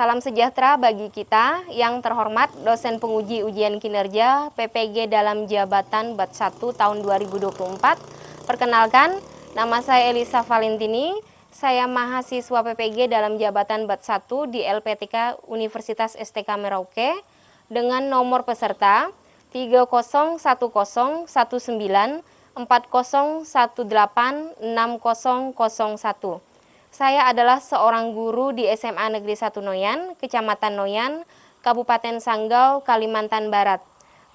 Salam sejahtera bagi kita yang terhormat dosen penguji ujian kinerja PPG dalam jabatan BAT 1 tahun 2024. Perkenalkan, nama saya Elisa Valentini. Saya mahasiswa PPG dalam jabatan BAT 1 di LPTK Universitas STK Merauke dengan nomor peserta 30101940186001. Saya adalah seorang guru di SMA Negeri 1 Noyan, Kecamatan Noyan, Kabupaten Sanggau, Kalimantan Barat.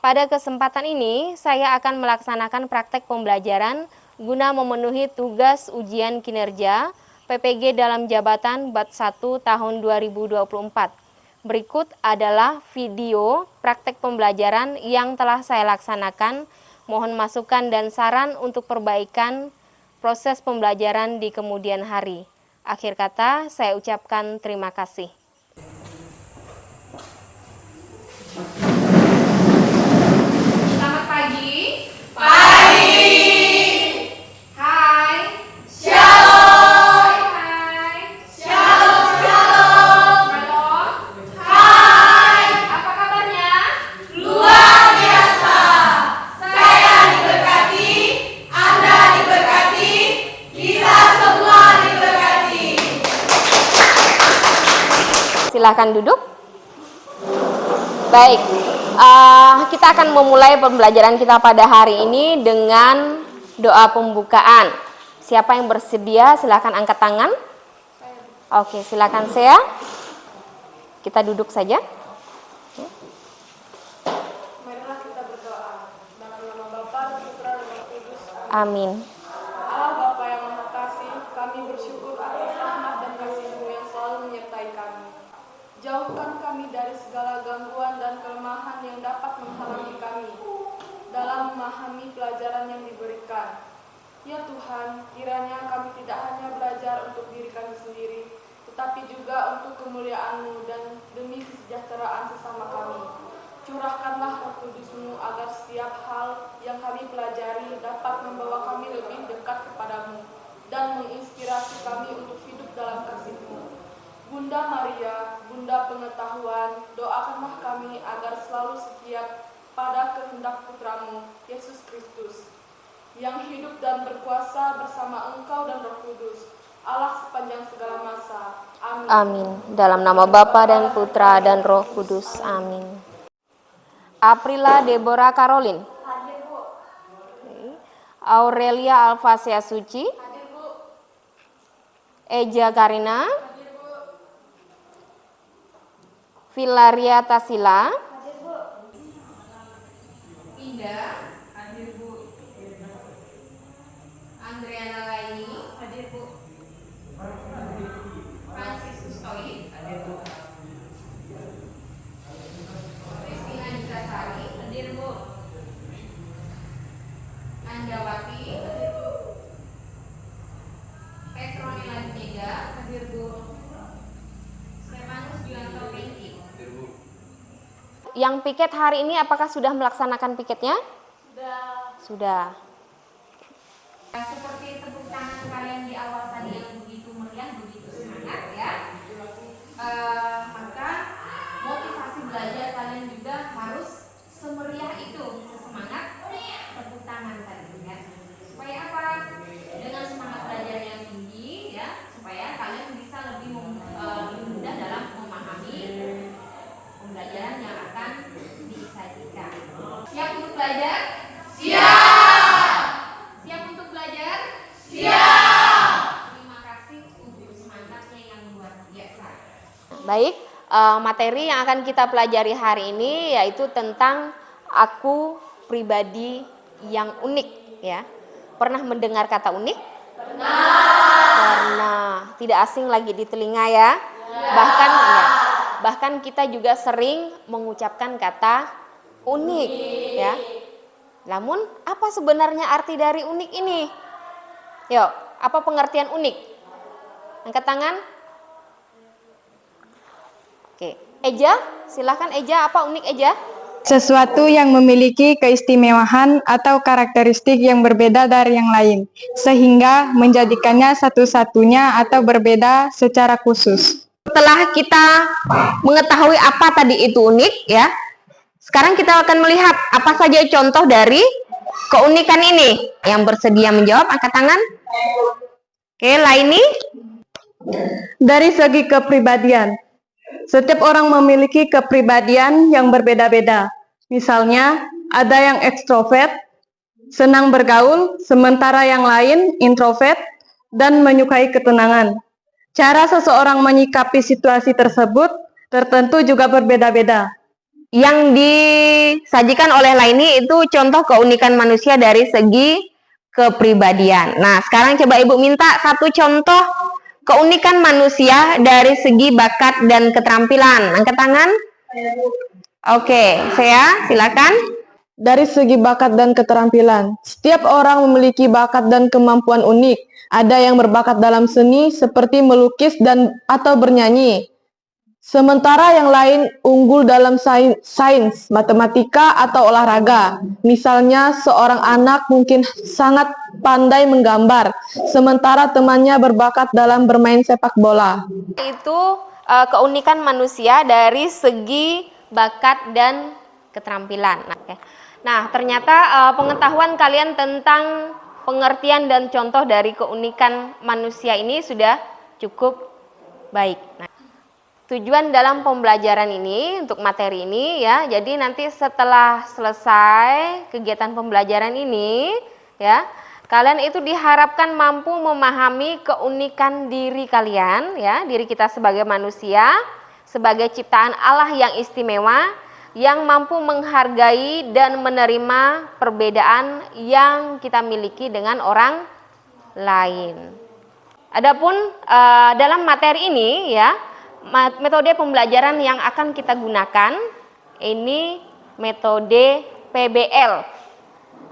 Pada kesempatan ini, saya akan melaksanakan praktek pembelajaran guna memenuhi tugas ujian kinerja PPG dalam jabatan BAT 1 tahun 2024. Berikut adalah video praktek pembelajaran yang telah saya laksanakan. Mohon masukan dan saran untuk perbaikan proses pembelajaran di kemudian hari. Akhir kata, saya ucapkan terima kasih. Selamat pagi. Pagi. Hai. Shalom. Hai. Shalom. Shalom. Shalom. Hai. Apa kabarnya? Luar biasa. Saya diberkati, Anda diberkati, kita semua diberkati. Silakan duduk. Baik, kita akan memulai pembelajaran kita pada hari ini dengan doa pembukaan. Siapa yang bersedia silakan angkat tangan. Oke, silakan saya. Kita duduk saja. Marilah kita berdoa dalam nama Bapa dan Putra dan Roh Kudus. Amin. Allah Bapa yang Maha Kasih, kami bersyukur atas rahmat dan kasih-Mu yang selalu menyertai kami. Jauhkan kami dari segala gangguan dan kelemahan yang dapat menghalangi kami dalam memahami pelajaran yang diberikan. Ya Tuhan, kiranya kami tidak hanya belajar untuk diri kami sendiri, tetapi juga untuk kemuliaan-Mu dan demi kesejahteraan sesama kami. Curahkanlah Roh Kudus-Mu agar setiap hal yang kami pelajari dapat membawa kami lebih dekat kepadamu dan menginspirasi kami untuk hidup dalam kasih-Mu. Bunda Maria, Bunda pengetahuan, doakanlah kami agar selalu setia pada kehendak Putra-Mu, Yesus Kristus, yang hidup dan berkuasa bersama Engkau dan Roh Kudus, Allah sepanjang segala masa. Amin. Amin. Dalam nama Bapa dan Putra dan Roh Kudus. Amin. Aprila Deborah Caroline. Hadir, Bu. Aurelia Alfasia Suci. Hadir, Bu. Eja Karina. Hadir, Bu. Filaria Tasila. Hadir, Bu. Indah. Hadir, Bu. Andriana Laini. Hadir, Bu. Francis Kustoy. Hadir, Bu. Kristina Nikasari. Hadir, Bu. Andawati. Hadir, Bu. Petronila Dinega. Hadir, Bu. Stefanus Julianto Pengki. Hadir, Bu. Yang piket hari ini apakah sudah melaksanakan piketnya? Sudah. Seperti tepuk tangan kalian di awal tadi yang begitu meriah, begitu semangat ya. Maka motivasi belajar kalian juga harus semeriah itu, sesemangat tepuk tangan tadi ya. Supaya apa? Dengan semangat belajar yang tinggi ya, supaya kalian bisa lebih mudah dalam memahami pembelajaran yang akan disajikan. Siap untuk belajar? Siap! Siap untuk belajar? Siap! Terima kasih untuk semangatnya yang luar biasa. Baik, materi yang akan kita pelajari hari ini yaitu tentang aku pribadi yang unik ya. Pernah mendengar kata unik? Pernah. Tidak asing lagi di telinga ya. Bahkan kita juga sering mengucapkan kata unik ya. Namun apa sebenarnya arti dari unik ini? Yuk, apa pengertian unik? Angkat tangan. Oke, Eja, silakan Eja, apa unik Eja? Sesuatu yang memiliki keistimewaan atau karakteristik yang berbeda dari yang lain, sehingga menjadikannya satu-satunya atau berbeda secara khusus. setelah kita mengetahui apa tadi itu unik ya, sekarang kita akan melihat apa saja contoh dari keunikan ini. Yang bersedia menjawab angkat tangan. Oke, Laini. Dari segi kepribadian, setiap orang memiliki kepribadian yang berbeda-beda. Misalnya, ada yang ekstrovert, senang bergaul, sementara yang lain introvert dan menyukai ketenangan. Cara seseorang menyikapi situasi tersebut tertentu juga berbeda-beda. Yang disajikan oleh Laini itu contoh keunikan manusia dari segi kepribadian. Nah, sekarang coba Ibu minta satu contoh keunikan manusia dari segi bakat dan keterampilan. Angkat tangan. Oke, saya silakan. Dari segi bakat dan keterampilan, setiap orang memiliki bakat dan kemampuan unik. Ada yang berbakat dalam seni seperti melukis atau bernyanyi. Sementara yang lain unggul dalam sains, matematika, atau olahraga. Misalnya, seorang anak mungkin sangat pandai menggambar, sementara temannya berbakat dalam bermain sepak bola. Itu keunikan manusia dari segi bakat dan keterampilan. Nah, ternyata pengetahuan kalian tentang pengertian dan contoh dari keunikan manusia ini sudah cukup baik. Nah, tujuan dalam pembelajaran ini untuk materi ini ya, jadi nanti setelah selesai kegiatan pembelajaran ini ya, kalian itu diharapkan mampu memahami keunikan diri kalian ya, diri kita sebagai manusia, sebagai ciptaan Allah yang istimewa, yang mampu menghargai dan menerima perbedaan yang kita miliki dengan orang lain. Adapun dalam materi ini ya, metode pembelajaran yang akan kita gunakan ini metode PBL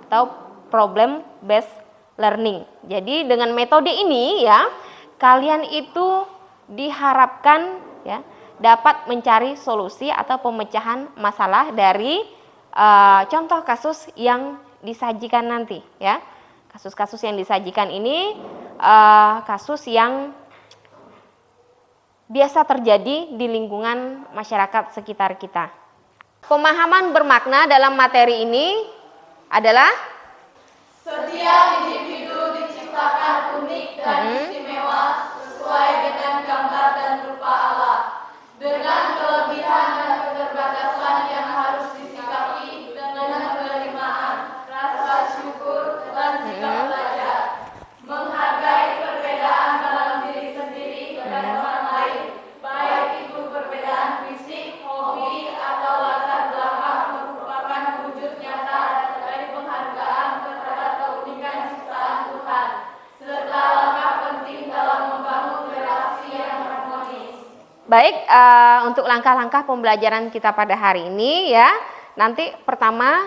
atau Problem Based Learning. Jadi dengan metode ini ya, kalian itu diharapkan ya dapat mencari solusi atau pemecahan masalah dari contoh kasus yang disajikan nanti ya. Kasus-kasus yang disajikan ini kasus yang biasa terjadi di lingkungan masyarakat sekitar kita. Pemahaman bermakna dalam materi ini adalah Setiap individu diciptakan unik dan istimewa sesuai dengan gambar dan rupa Allah, dengan kelebihan dan keterbatasan yang harus disikapi dengan penerimaan, rasa syukur, dan sikap belajar, menghargai perbedaan dalam diri sendiri dan orang lain, baik itu perbedaan fisik, hobi, atau latar belakang, merupakan wujud nyata dari penghargaan terhadap keunikan ciptaan Tuhan, serta langkah penting dalam membangun relasi yang harmonis. baik. Untuk langkah-langkah pembelajaran kita pada hari ini ya, nanti pertama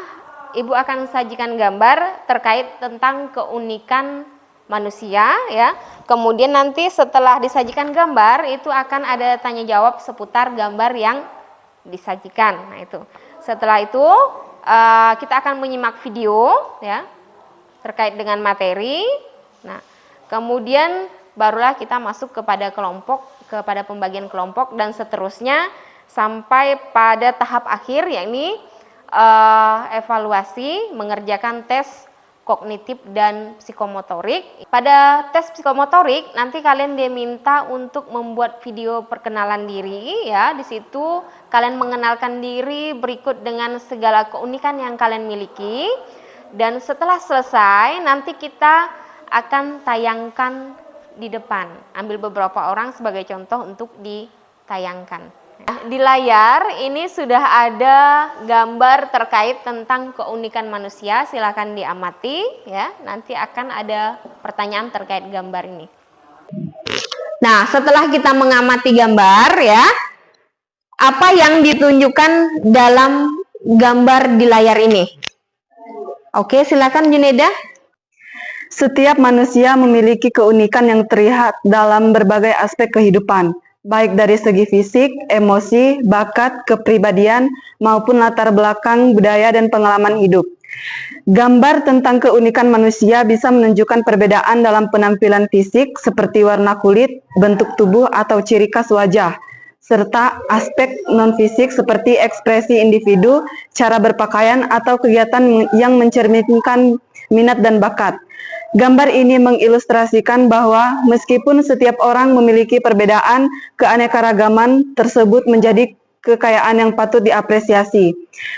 Ibu akan sajikan gambar terkait tentang keunikan manusia ya. Kemudian nanti setelah disajikan gambar itu akan ada tanya jawab seputar gambar yang disajikan. Nah itu. Setelah itu kita akan menyimak video ya terkait dengan materi. Nah, kemudian barulah kita masuk kepada kepada pembagian kelompok dan seterusnya sampai pada tahap akhir yakni evaluasi mengerjakan tes kognitif dan psikomotorik. Pada tes psikomotorik nanti kalian diminta untuk membuat video perkenalan diri ya. Di situ kalian mengenalkan diri berikut dengan segala keunikan yang kalian miliki. Dan setelah selesai nanti kita akan tayangkan di depan. Ambil beberapa orang sebagai contoh untuk ditayangkan. Di layar ini sudah ada gambar terkait tentang keunikan manusia, silakan diamati ya. Nanti akan ada pertanyaan terkait gambar ini. Nah, setelah kita mengamati gambar ya, apa yang ditunjukkan dalam gambar di layar ini? Oke, silakan Juneda. Setiap manusia memiliki keunikan yang terlihat dalam berbagai aspek kehidupan, baik dari segi fisik, emosi, bakat, kepribadian, maupun latar belakang, budaya, dan pengalaman hidup. Gambar tentang keunikan manusia bisa menunjukkan perbedaan dalam penampilan fisik seperti warna kulit, bentuk tubuh, atau ciri khas wajah, serta aspek non-fisik seperti ekspresi individu, cara berpakaian, atau kegiatan yang mencerminkan minat dan bakat. Gambar ini mengilustrasikan bahwa meskipun setiap orang memiliki perbedaan, keanekaragaman tersebut menjadi kekayaan yang patut diapresiasi.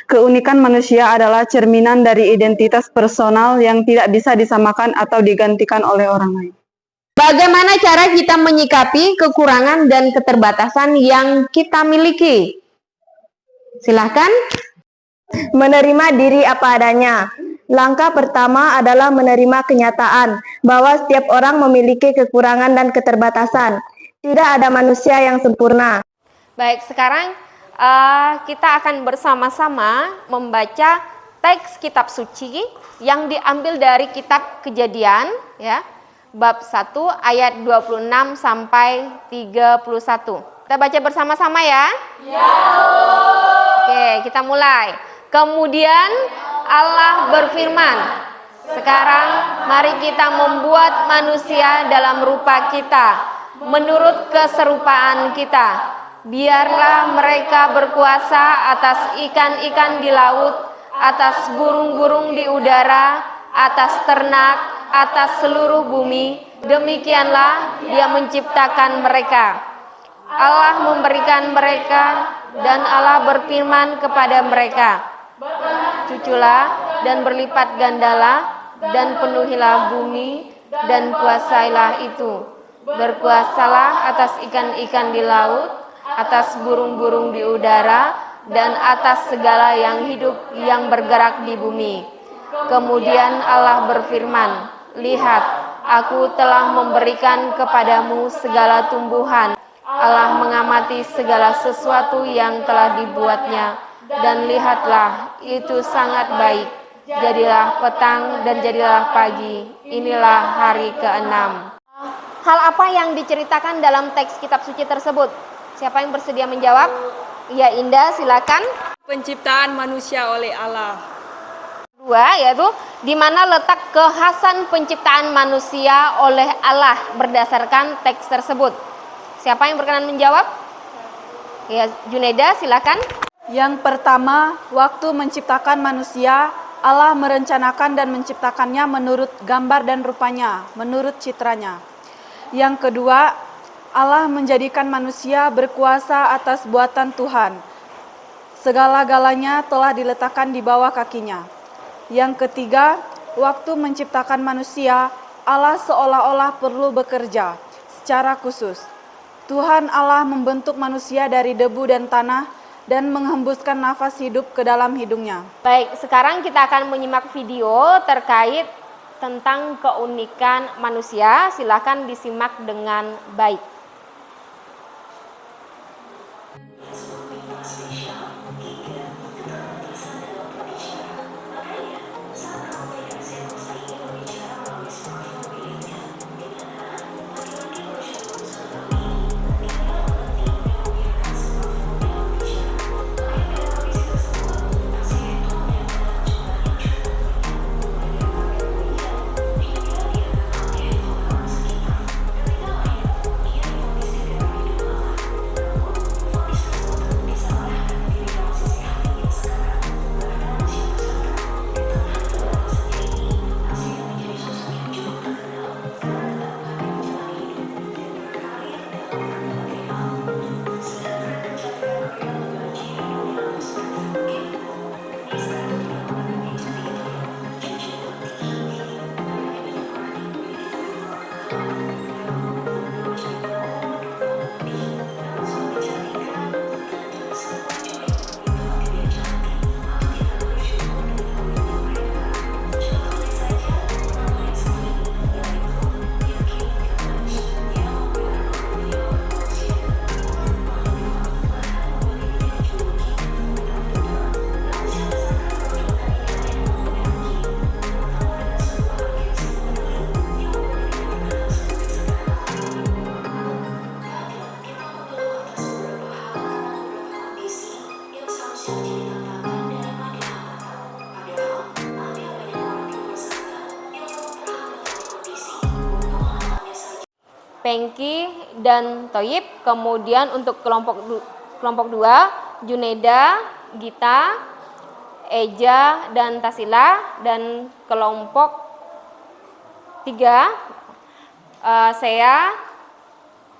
Keunikan manusia adalah cerminan dari identitas personal yang tidak bisa disamakan atau digantikan oleh orang lain. Bagaimana cara kita menyikapi kekurangan dan keterbatasan yang kita miliki? Silahkan. Menerima diri apa adanya. Langkah pertama adalah menerima kenyataan bahwa setiap orang memiliki kekurangan dan keterbatasan. Tidak ada manusia yang sempurna. Baik, sekarang kita akan bersama-sama membaca teks kitab suci yang diambil dari kitab Kejadian, ya, bab 1 ayat 26 sampai 31. Kita baca bersama-sama ya. Oke, kita mulai. Kemudian Allah berfirman, "Sekarang mari kita membuat manusia dalam rupa kita, menurut keserupaan kita. Biarlah mereka berkuasa atas ikan-ikan di laut, atas burung-burung di udara, atas ternak, atas seluruh bumi. Demikianlah Dia menciptakan mereka. Allah memberikan mereka, dan Allah berfirman kepada mereka, cuculah dan berlipat gandalah, dan penuhilah bumi, dan kuasailah itu. Berkuasalah atas ikan-ikan di laut, atas burung-burung di udara, dan atas segala yang hidup yang bergerak di bumi." Kemudian Allah berfirman, "Lihat, aku telah memberikan kepadamu segala tumbuhan." Allah mengamati segala sesuatu yang telah dibuatnya, dan lihatlah, itu sangat baik. Jadilah petang dan jadilah pagi. Inilah hari ke-6. Hal apa yang diceritakan dalam teks kitab suci tersebut? Siapa yang bersedia menjawab? Ya, Indah, silakan. Penciptaan manusia oleh Allah. Dua, yaitu di mana letak kekhasan penciptaan manusia oleh Allah berdasarkan teks tersebut. Siapa yang berkenan menjawab? Ya, Junaida, silakan. Yang pertama, waktu menciptakan manusia, Allah merencanakan dan menciptakannya menurut gambar dan rupanya, menurut citranya. Yang kedua, Allah menjadikan manusia berkuasa atas buatan Tuhan. Segala-galanya telah diletakkan di bawah kakinya. Yang ketiga, waktu menciptakan manusia, Allah seolah-olah perlu bekerja secara khusus. Tuhan Allah membentuk manusia dari debu dan tanah dan menghembuskan nafas hidup ke dalam hidungnya. Baik, sekarang kita akan menyimak video terkait tentang keunikan manusia. Silakan disimak dengan baik. Pengki dan Toyib. Kemudian untuk kelompok 2, Juneda, Gita, Eja, dan Tasila. Dan kelompok 3, Sea,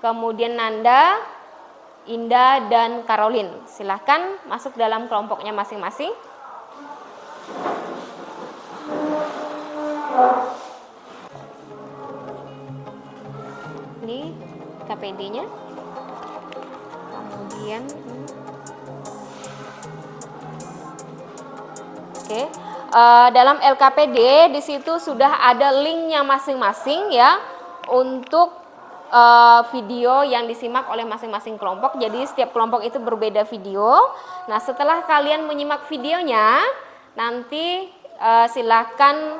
kemudian Nanda, Indah, dan Caroline. Silahkan masuk dalam kelompoknya masing-masing. Ini KPD-nya. Kemudian oke. Dalam LKPD di situ sudah ada linknya masing-masing ya untuk video yang disimak oleh masing-masing kelompok. Jadi setiap kelompok itu berbeda video. Nah, setelah kalian menyimak videonya, nanti silakan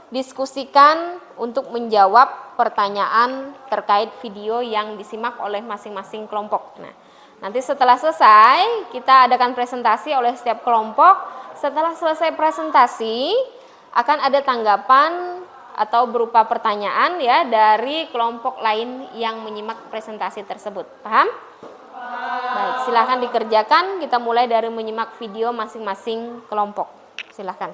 diskusikan untuk menjawab pertanyaan terkait video yang disimak oleh masing-masing kelompok. Nah, nanti setelah selesai kita adakan presentasi oleh setiap kelompok. Setelah selesai presentasi akan ada tanggapan atau berupa pertanyaan ya dari kelompok lain yang menyimak presentasi tersebut. Paham? Baik, silahkan dikerjakan. Kita mulai dari menyimak video masing-masing kelompok. Silahkan.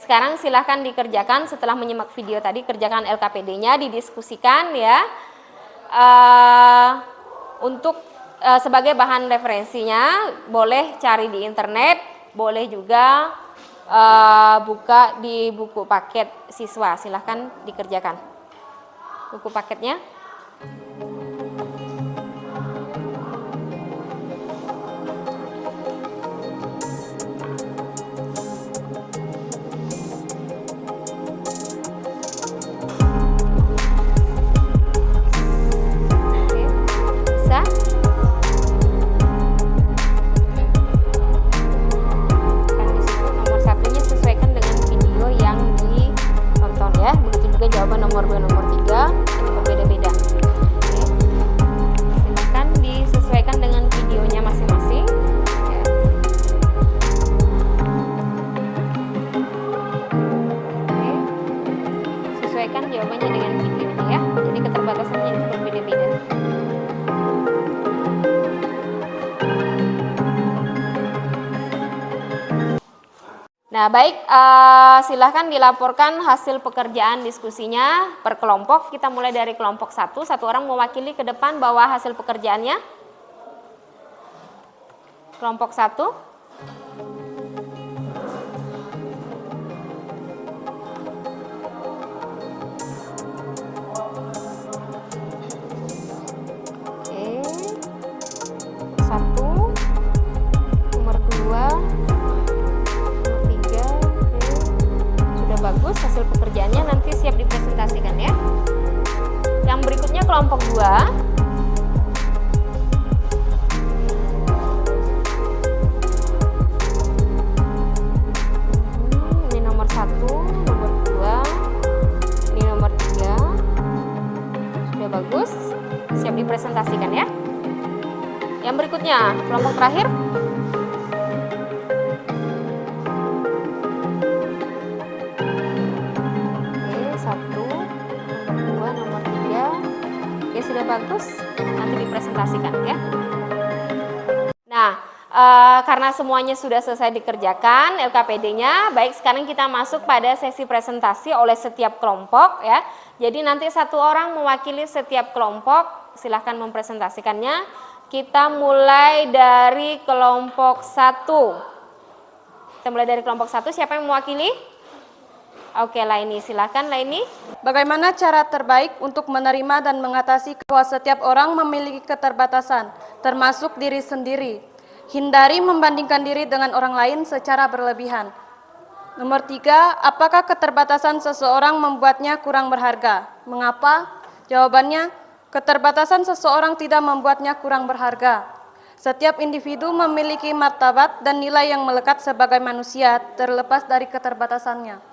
Sekarang silahkan dikerjakan setelah menyimak video tadi, kerjakan LKPD-nya, didiskusikan ya. Untuk sebagai bahan referensinya boleh cari di internet, boleh juga buka di buku paket siswa. Silahkan dikerjakan buku paketnya. Jawaban nomor 2, nomor 3 ini berbeda-beda. Oke. Silakan disesuaikan dengan videonya masing-masing. Ya. Oke. Sesuaikan jawabannya dengan videonya ya. Jadi keterbatasannya itu berbeda-beda. Nah, baik, silahkan dilaporkan hasil pekerjaan diskusinya per kelompok. Kita mulai dari kelompok 1, satu orang mewakili ke depan bawa hasil pekerjaannya. Kelompok 1. Oke. 1, nomor 2. Bagus, hasil pekerjaannya nanti siap dipresentasikan ya. Yang berikutnya kelompok 2. Ini nomor 1, nomor 2, ini nomor 3. Sudah bagus, siap dipresentasikan ya. Yang berikutnya kelompok terakhir. Sudah bagus, nanti dipresentasikan ya. Nah, karena semuanya sudah selesai dikerjakan LKPD-nya, baik sekarang kita masuk pada sesi presentasi oleh setiap kelompok ya. Jadi nanti satu orang mewakili setiap kelompok, silahkan mempresentasikannya. Kita mulai dari kelompok 1. Kita mulai dari kelompok 1, siapa yang mewakili? Oke, Laini, silakan Laini. Bagaimana cara terbaik untuk menerima dan mengatasi bahwa setiap orang memiliki keterbatasan, termasuk diri sendiri? Hindari membandingkan diri dengan orang lain secara berlebihan. Nomor 3, apakah keterbatasan seseorang membuatnya kurang berharga? Mengapa? Jawabannya, keterbatasan seseorang tidak membuatnya kurang berharga. Setiap individu memiliki martabat dan nilai yang melekat sebagai manusia terlepas dari keterbatasannya.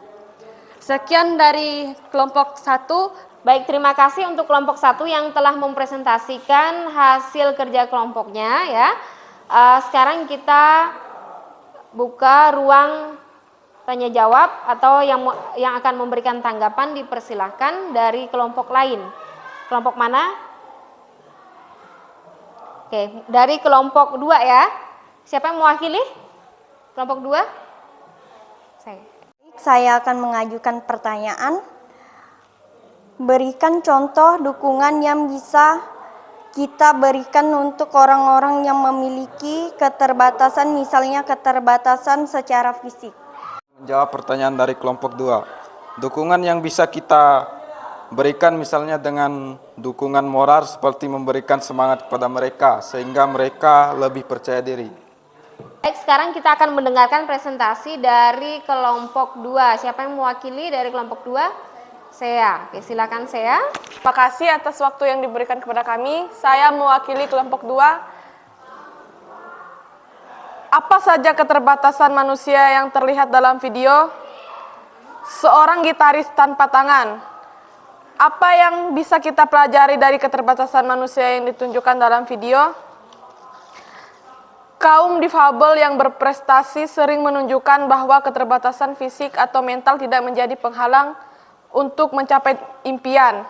Sekian dari kelompok 1. Baik, terima kasih untuk kelompok 1 yang telah mempresentasikan hasil kerja kelompoknya ya. Sekarang kita buka ruang tanya jawab atau yang akan memberikan tanggapan dipersilahkan dari kelompok lain. Kelompok mana? Oke, dari kelompok 2 ya. Siapa yang mewakili? Kelompok 2? Saya akan mengajukan pertanyaan. Berikan contoh dukungan yang bisa kita berikan untuk orang-orang yang memiliki keterbatasan, misalnya keterbatasan secara fisik. Menjawab pertanyaan dari kelompok 2. Dukungan yang bisa kita berikan misalnya dengan dukungan moral seperti memberikan semangat kepada mereka sehingga mereka lebih percaya diri. Baik, sekarang kita akan mendengarkan presentasi dari kelompok 2. Siapa yang mewakili dari kelompok 2? Sea. Oke, silakan Sea. Terima kasih atas waktu yang diberikan kepada kami. Saya mewakili kelompok 2. Apa saja keterbatasan manusia yang terlihat dalam video? Seorang gitaris tanpa tangan. Apa yang bisa kita pelajari dari keterbatasan manusia yang ditunjukkan dalam video? Kaum difabel yang berprestasi sering menunjukkan bahwa keterbatasan fisik atau mental tidak menjadi penghalang untuk mencapai impian.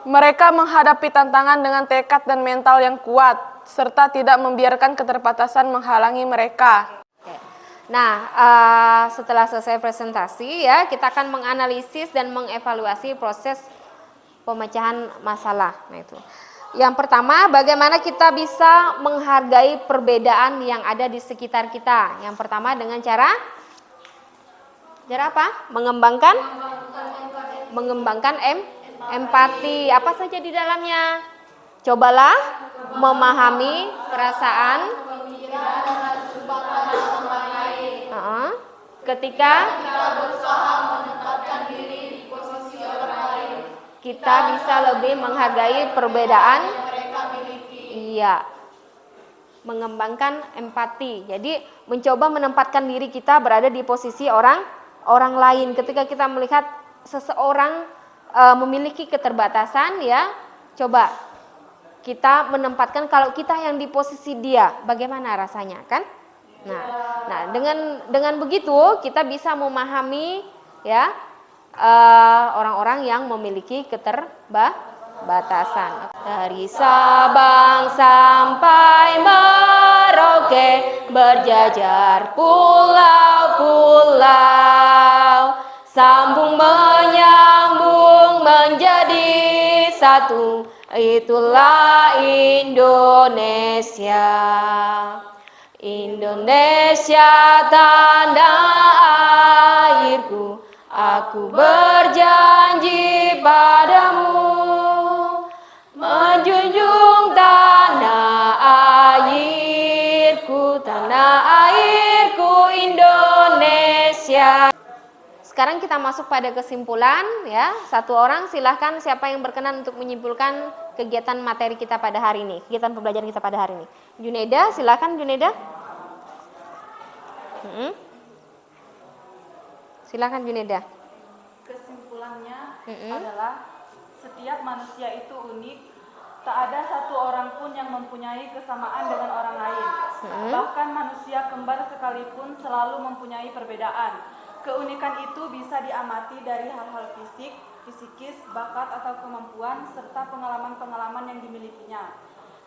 Mereka menghadapi tantangan dengan tekad dan mental yang kuat, serta tidak membiarkan keterbatasan menghalangi mereka. Nah, setelah selesai presentasi ya, kita akan menganalisis dan mengevaluasi proses pemecahan masalah. Nah, itu. Yang pertama, bagaimana kita bisa menghargai perbedaan yang ada di sekitar kita. Yang pertama dengan cara apa? Mengembangkan empati. Apa saja di dalamnya? Cobalah memahami perasaan ketika kita berusaha menempatkan diri di posisi orang lain. Kita bisa lebih menghargai perbedaan yang mereka miliki. Iya. Mengembangkan empati. Jadi mencoba menempatkan diri kita berada di posisi orang lain. Ketika kita melihat seseorang memiliki keterbatasan ya, coba kita menempatkan kalau kita yang di posisi dia, bagaimana rasanya kan? Nah, dengan begitu kita bisa memahami ya orang-orang yang memiliki keterbatasan. Dari Sabang sampai Merauke berjajar pulau-pulau, sambung menyambung menjadi satu, itulah Indonesia. Indonesia tanah airku, aku berjanji padamu, menjunjung tanah airku Indonesia. Sekarang kita masuk pada kesimpulan ya. Satu orang silahkan, siapa yang berkenan untuk menyimpulkan kegiatan materi kita pada hari ini, kegiatan pembelajaran kita pada hari ini. Juneda, silahkan Juneda. Silakan Juneda. Kesimpulannya adalah setiap manusia itu unik, tak ada satu orang pun yang mempunyai kesamaan dengan orang lain. Bahkan manusia kembar sekalipun selalu mempunyai perbedaan. Keunikan itu bisa diamati dari hal-hal fisik, psikis, bakat atau kemampuan, serta pengalaman-pengalaman yang dimilikinya.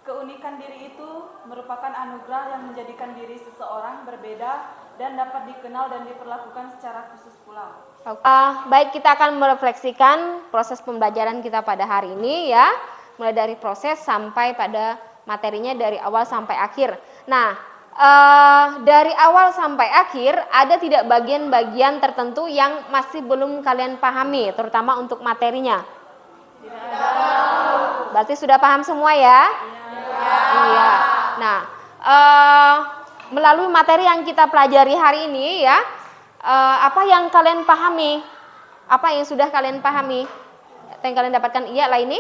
Keunikan diri itu merupakan anugerah yang menjadikan diri seseorang berbeda dan dapat dikenal dan diperlakukan secara khusus pula. Baik, kita akan merefleksikan proses pembelajaran kita pada hari ini ya, mulai dari proses sampai pada materinya dari awal sampai akhir. Nah, dari awal sampai akhir ada tidak bagian-bagian tertentu yang masih belum kalian pahami, terutama untuk materinya? Berarti sudah paham semua ya? Iya. Nah, melalui materi yang kita pelajari hari ini ya, apa yang kalian pahami? Apa yang sudah kalian pahami? Yang kalian dapatkan iya lah ini?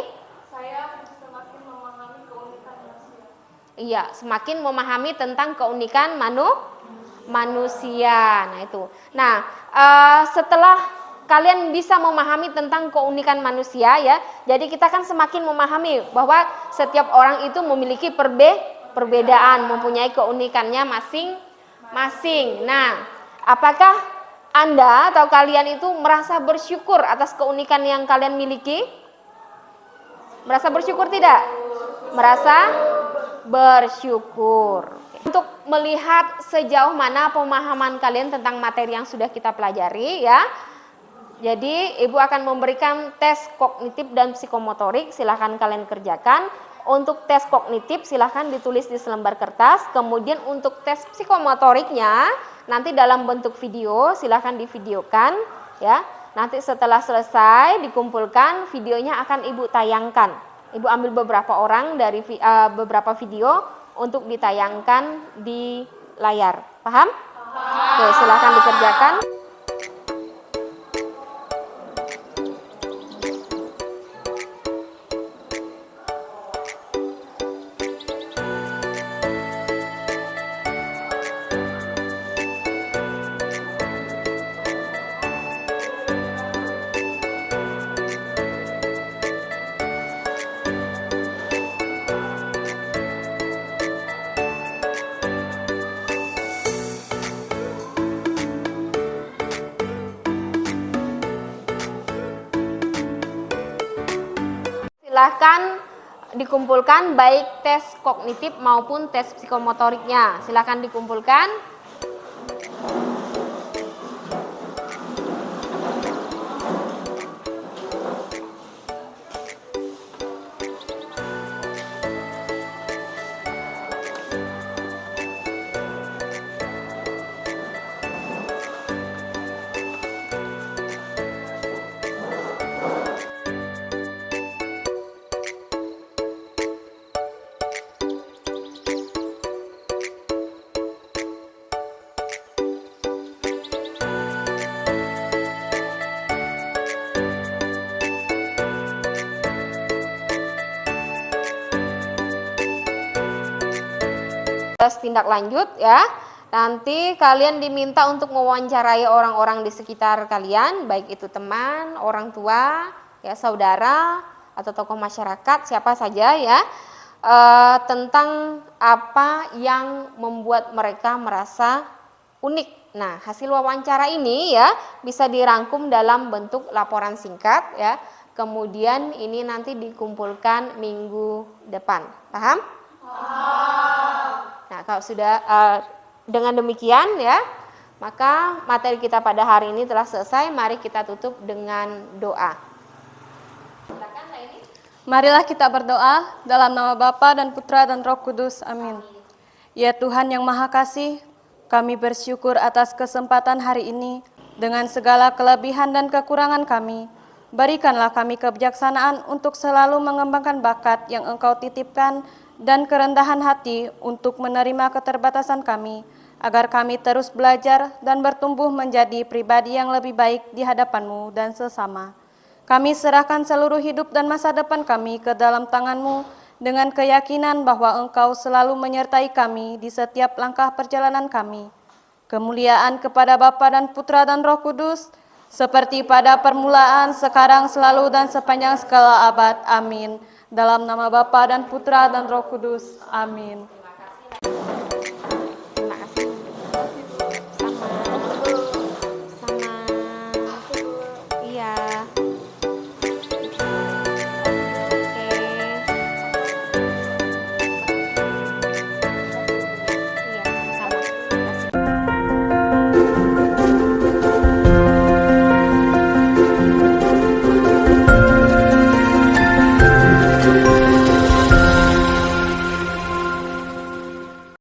Saya semakin memahami keunikan manusia. Iya, semakin memahami tentang keunikan manusia. Nah itu. Nah, setelah kalian bisa memahami tentang keunikan manusia ya, jadi kita kan semakin memahami bahwa setiap orang itu memiliki perbedaan, mempunyai keunikannya masing-masing. Nah, apakah Anda atau kalian itu merasa bersyukur atas keunikan yang kalian miliki? Merasa bersyukur tidak? Merasa bersyukur. Untuk melihat sejauh mana pemahaman kalian tentang materi yang sudah kita pelajari ya. Jadi Ibu akan memberikan tes kognitif dan psikomotorik, silahkan kalian kerjakan. Untuk tes kognitif silahkan ditulis di selembar kertas. Kemudian untuk tes psikomotoriknya nanti dalam bentuk video, silahkan divideokan ya. Nanti setelah selesai dikumpulkan, videonya akan Ibu tayangkan. Ibu ambil beberapa orang dari beberapa video untuk ditayangkan di layar. Paham? Oke, silahkan dikerjakan. Silahkan dikumpulkan baik tes kognitif maupun tes psikomotoriknya. Silahkan dikumpulkan. Tindak lanjut ya. Nanti kalian diminta untuk mewawancarai orang-orang di sekitar kalian, baik itu teman, orang tua, ya saudara atau tokoh masyarakat siapa saja ya, tentang apa yang membuat mereka merasa unik. Nah, hasil wawancara ini ya bisa dirangkum dalam bentuk laporan singkat ya. Kemudian ini nanti dikumpulkan minggu depan. Paham? Nah, kalau sudah dengan demikian ya, maka materi kita pada hari ini telah selesai. Mari kita tutup dengan doa. Marilah kita berdoa dalam nama Bapa dan Putra dan Roh Kudus. Amin. Ya Tuhan yang Maha Kasih, kami bersyukur atas kesempatan hari ini dengan segala kelebihan dan kekurangan kami. Berikanlah kami kebijaksanaan untuk selalu mengembangkan bakat yang Engkau titipkan dan kerendahan hati untuk menerima keterbatasan kami, agar kami terus belajar dan bertumbuh menjadi pribadi yang lebih baik di hadapan-Mu dan sesama. Kami serahkan seluruh hidup dan masa depan kami ke dalam tangan-Mu dengan keyakinan bahwa Engkau selalu menyertai kami di setiap langkah perjalanan kami. Kemuliaan kepada Bapa dan Putra dan Roh Kudus, seperti pada permulaan, sekarang, selalu, dan sepanjang segala abad. Amin. Dalam nama Bapa dan Putra dan Roh Kudus. Amin.